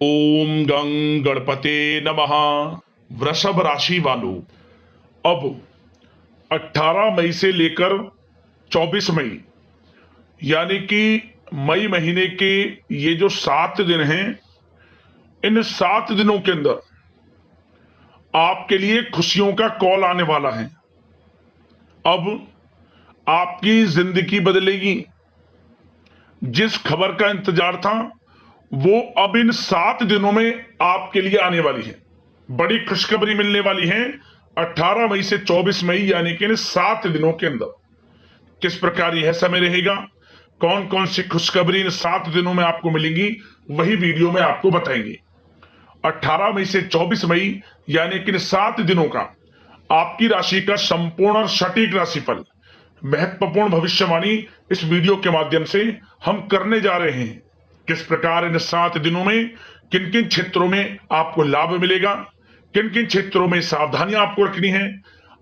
ओम गं गणपते नमः। वृषभ राशि वालों, अब 18 मई से लेकर 24 मई यानी कि मई महीने के ये जो 7 दिन हैं, इन 7 दिनों के अंदर आपके लिए खुशियों का कॉल आने वाला है। अब आपकी जिंदगी बदलेगी। जिस खबर का इंतजार था वो अब इन 7 दिनों में आपके लिए आने वाली है। बड़ी खुशखबरी मिलने वाली है 18 मई से 24 मई यानी कि इन 7 दिनों के अंदर। किस प्रकार यह समय रहेगा, कौन कौन सी खुशखबरी इन 7 दिनों में आपको मिलेंगी, वही वीडियो में आपको बताएंगे। 18 मई से 24 मई यानी कि इन 7 दिनों का आपकी राशि का संपूर्ण और सटीक राशिफल, महत्वपूर्ण भविष्यवाणी इस वीडियो के माध्यम से हम करने जा रहे हैं। किस प्रकार इन 7 दिनों में किन किन क्षेत्रों में आपको लाभ मिलेगा, किन किन क्षेत्रों में सावधानियां आपको रखनी है,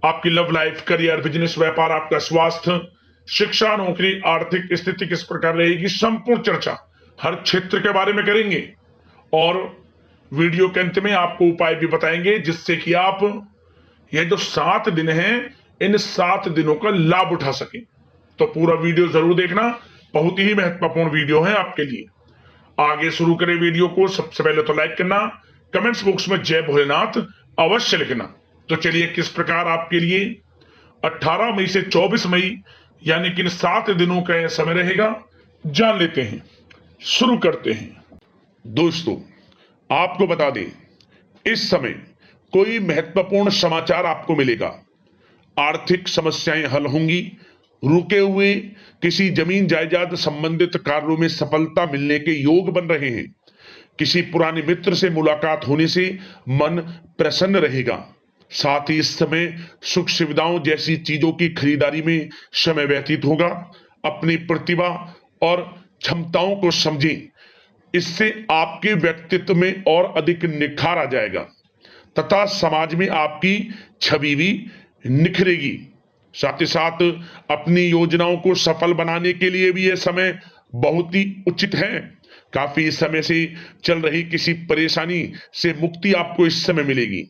आपकी लव लाइफ, करियर, बिजनेस, व्यापार, आपका स्वास्थ्य, शिक्षा, नौकरी, आर्थिक स्थिति किस प्रकार रहेगी, संपूर्ण चर्चा हर क्षेत्र के बारे में करेंगे। और वीडियो के अंत में आपको उपाय भी बताएंगे जिससे कि आप ये जो 7 दिन हैं, इन 7 दिनों का लाभ उठा सकें। तो पूरा वीडियो जरूर देखना, बहुत ही महत्वपूर्ण वीडियो है आपके लिए। आगे शुरू करें वीडियो को। सबसे पहले तो लाइक करना, कमेंट्स बॉक्स में जय भोलेनाथ अवश्य लिखना। तो चलिए किस प्रकार आपके लिए 18 मई से 24 मई यानी कि इन 7 दिनों का यह समय रहेगा, जान लेते हैं। शुरू करते हैं। दोस्तों, आपको बता दें, इस समय कोई महत्वपूर्ण समाचार आपको मिलेगा। आर्थिक समस्याएं हल होंगी। रुके हुए किसी जमीन जायदाद संबंधित कार्यों में सफलता मिलने के योग बन रहे हैं। किसी पुराने मित्र से मुलाकात होने से मन प्रसन्न रहेगा। साथ ही इस समय सुख सुविधाओं जैसी चीजों की खरीदारी में समय व्यतीत होगा। अपनी प्रतिभा और क्षमताओं को समझें, इससे आपके व्यक्तित्व में और अधिक निखार आ जाएगा तथा समाज में आपकी छवि भी निखरेगी। साथ ही साथ अपनी योजनाओं को सफल बनाने के लिए भी यह समय बहुत ही उचित है। काफी समय से चल रही किसी परेशानी से मुक्ति आपको इस समय मिलेगी,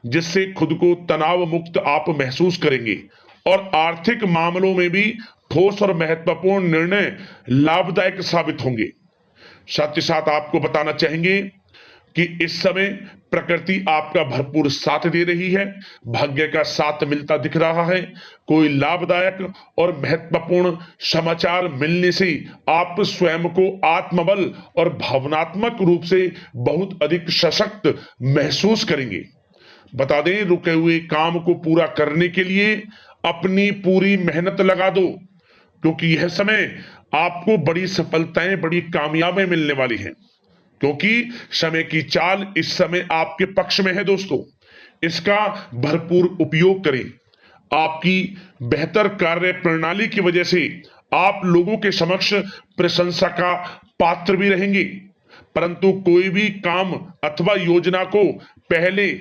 जिससे खुद को तनाव मुक्त आप महसूस करेंगे और आर्थिक मामलों में भी ठोस और महत्वपूर्ण निर्णय लाभदायक साबित होंगे। साथ ही साथ आपको बताना चाहेंगे कि इस समय प्रकृति आपका भरपूर साथ दे रही है। भाग्य का साथ मिलता दिख रहा है। कोई लाभदायक और महत्वपूर्ण समाचार मिलने से आप स्वयं को आत्मबल और भावनात्मक रूप से बहुत अधिक सशक्त महसूस करेंगे। बता दें, रुके हुए काम को पूरा करने के लिए अपनी पूरी मेहनत लगा दो, क्योंकि यह समय आपको बड़ी सफलताएं, बड़ी कामयाबियां मिलने वाली हैं। क्योंकि समय की चाल इस समय आपके पक्ष में है दोस्तों, इसका भरपूर उपयोग करें। आपकी बेहतर कार्य प्रणाली की वजह से आप लोगों के समक्ष प्रशंसा का पात्र भी रहेंगे। परंतु कोई भी काम अथवा योजना को पहले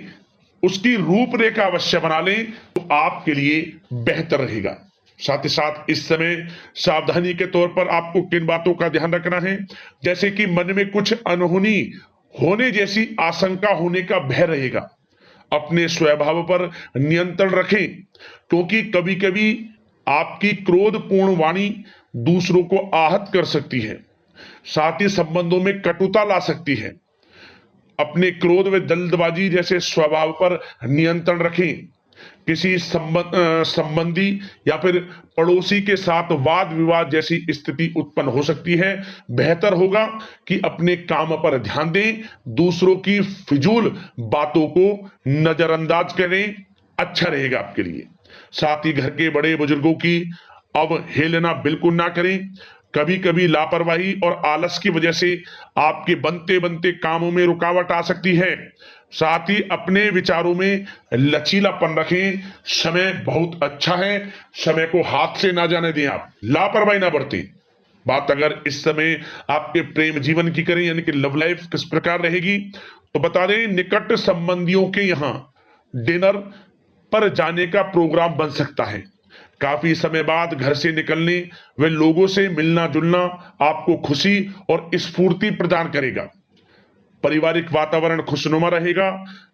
उसकी रूपरेखा अवश्य बना लें तो आपके लिए बेहतर रहेगा। साथ ही साथ इस समय सावधानी के तौर पर आपको किन बातों का ध्यान रखना है, जैसे कि मन में कुछ अनहोनी होने जैसी आशंका होने का भय रहेगा। अपने स्वभाव पर नियंत्रण रखें, क्योंकि कभी कभी आपकी क्रोधपूर्ण वाणी दूसरों को आहत कर सकती है, साथ ही संबंधों में कटुता ला सकती है। अपने क्रोध व जल्दबाजी जैसे स्वभाव पर नियंत्रण रखें। किसी संबंधी या फिर पड़ोसी के साथ वाद विवाद जैसी स्थिति उत्पन्न हो सकती है। बेहतर होगा कि अपने काम पर ध्यान दें, दूसरों की फिजूल बातों को नजरअंदाज करें, अच्छा रहेगा आपके लिए। साथ ही घर के बड़े बुजुर्गों की अवहेलना बिल्कुल ना करें। कभी कभी लापरवाही और आलस की वजह से आपके बनते बनते कामों में रुकावट आ सकती है। साथ ही अपने विचारों में लचीलापन रखें। समय बहुत अच्छा है, समय को हाथ से ना जाने दें, आप लापरवाही ना बरतें। बात अगर इस समय आपके प्रेम जीवन की करें, यानी कि लव लाइफ किस प्रकार रहेगी, तो बता दें, निकट संबंधियों के यहाँ डिनर पर जाने का प्रोग्राम बन सकता है। काफी समय बाद घर से निकलने व लोगों से मिलना जुलना आपको खुशी और स्फूर्ति प्रदान करेगा। पारिवारिक वातावरण खुशनुमा रहेगा।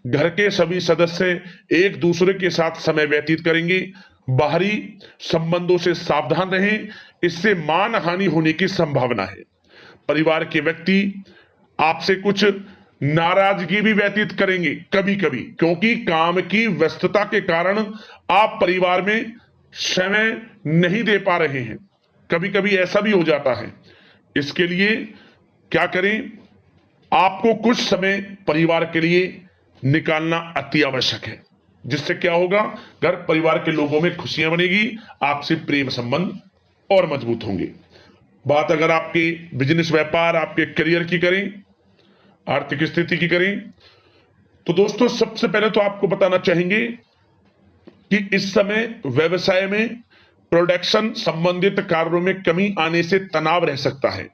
घर के सभी सदस्य एक दूसरे के साथ समय व्यतीत करेंगे। बाहरी संबंधों से सावधान रहें, इससे मान हानि होने की संभावना है। परिवार के व्यक्ति आपसे कुछ नाराजगी भी व्यतीत करेंगे कभी कभी, क्योंकि काम की व्यस्तता के कारण आप परिवार में समय नहीं दे पा रहे हैं। कभी कभी ऐसा भी हो जाता है। इसके लिए क्या करें, आपको कुछ समय परिवार के लिए निकालना अति आवश्यक है, जिससे क्या होगा, घर परिवार के लोगों में खुशियां बनेगी, आपसे प्रेम संबंध और मजबूत होंगे। बात अगर आपके बिजनेस व्यापार, आपके करियर की करें, आर्थिक स्थिति की करें, तो दोस्तों सबसे पहले तो आपको बताना चाहेंगे कि इस समय व्यवसाय में प्रोडक्शन संबंधित कार्यों में कमी आने से तनाव रह सकता है,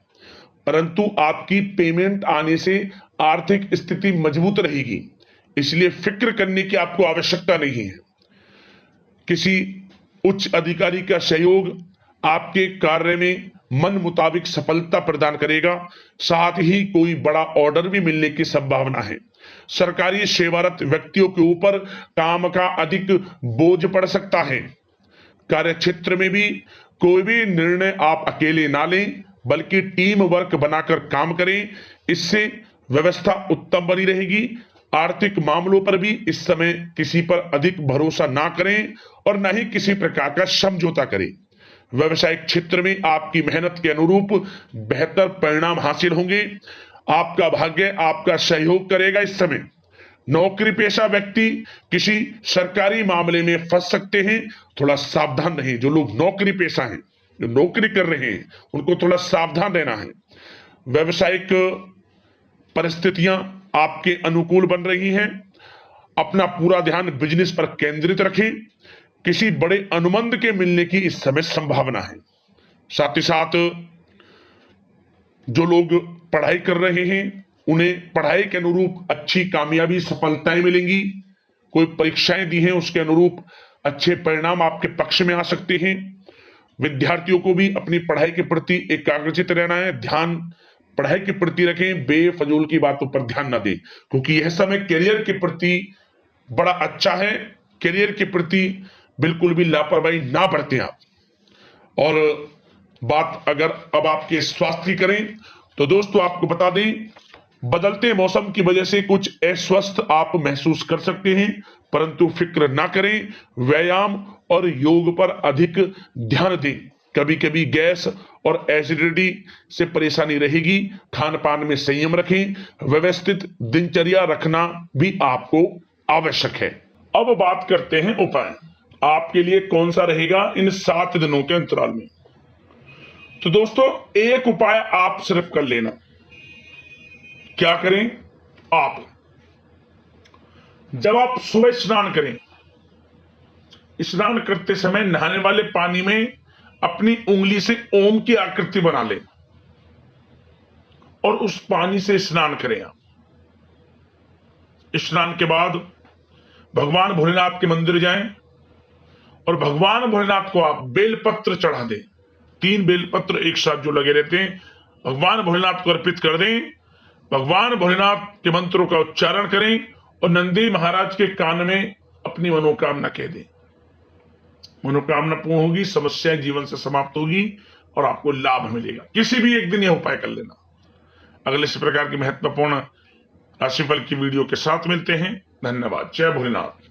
परंतु आपकी पेमेंट आने से आर्थिक स्थिति मजबूत रहेगी, इसलिए फिक्र करने की आपको आवश्यकता नहीं है। किसी उच्च अधिकारी का सहयोग आपके कार्य में मन मुताबिक सफलता प्रदान करेगा। साथ ही कोई बड़ा ऑर्डर भी मिलने की संभावना है। सरकारी सेवारत व्यक्तियों के ऊपर काम का अधिक बोझ पड़ सकता है। कार्य क्षेत्र में भी कोई भी निर्णय आप अकेले ना लें, बल्कि टीम वर्क बनाकर काम करें, इससे व्यवस्था उत्तम बनी रहेगी। आर्थिक मामलों पर भी इस समय किसी पर अधिक भरोसा ना करें और न ही किसी प्रकार का समझौता करें। व्यवसायिक क्षेत्र में आपकी मेहनत के अनुरूप बेहतर परिणाम हासिल होंगे। आपका भाग्य आपका सहयोग करेगा। इस समय नौकरी पेशा व्यक्ति किसी सरकारी मामले में फंस सकते हैं, थोड़ा सावधान रहें। जो लोग नौकरी पेशा हैं, जो नौकरी कर रहे हैं, उनको थोड़ा सावधान रहना है। व्यवसायिक परिस्थितियां आपके अनुकूल बन रही हैं। अपना पूरा ध्यान बिजनेस पर केंद्रित रखें। किसी बड़े अनुबंध के मिलने की इस समय संभावना है। साथ ही साथ जो लोग पढ़ाई कर रहे हैं, उन्हें पढ़ाई के अनुरूप अच्छी कामयाबी सफलताएं मिलेंगी। कोई परीक्षाएं दी हैं, उसके अनुरूप अच्छे परिणाम आपके पक्ष में आ सकते हैं। विद्यार्थियों को भी अपनी पढ़ाई के प्रति एकाग्रचित रहना है। ध्यान पढ़ाई के प्रति रखें, बेफजूल की बातों पर ध्यान न दें, क्योंकि यह समय करियर के प्रति बड़ा अच्छा है। करियर के प्रति बिल्कुल भी लापरवाही ना बरतें आप। और बात अगर अब आपके स्वास्थ्य की करें, तो दोस्तों आपको बता दें, बदलते मौसम की वजह से कुछ अस्वस्थ आप महसूस कर सकते हैं, परंतु फिक्र ना करें। व्यायाम और योग पर अधिक ध्यान दें। कभी कभी गैस और एसिडिटी से परेशानी रहेगी। खान पान में संयम रखें। व्यवस्थित दिनचर्या रखना भी आपको आवश्यक है। अब बात करते हैं उपाय, आपके लिए कौन सा रहेगा इन 7 दिनों के अंतराल में। तो दोस्तों एक उपाय आप सिर्फ कर लेना। क्या करें, आप जब आप सुबह स्नान करें, स्नान करते समय नहाने वाले पानी में अपनी उंगली से ओम की आकृति बना लें और उस पानी से स्नान करें। आप स्नान के बाद भगवान भोलेनाथ के मंदिर जाएं और भगवान भोलेनाथ को आप बेलपत्र चढ़ा दें। 3 बेलपत्र एक साथ जो लगे रहते हैं, भगवान भोलेनाथ को अर्पित कर दें। भगवान भोलेनाथ के मंत्रों का उच्चारण करें और नंदी महाराज के कान में अपनी मनोकामना कह दें। मनोकामना पूर्ण होगी, समस्याएं जीवन से समाप्त होगी और आपको लाभ मिलेगा। किसी भी एक दिन यह उपाय कर लेना। अगले इस प्रकार की महत्वपूर्ण राशिफल की वीडियो के साथ मिलते हैं। धन्यवाद। जय भोलेनाथ।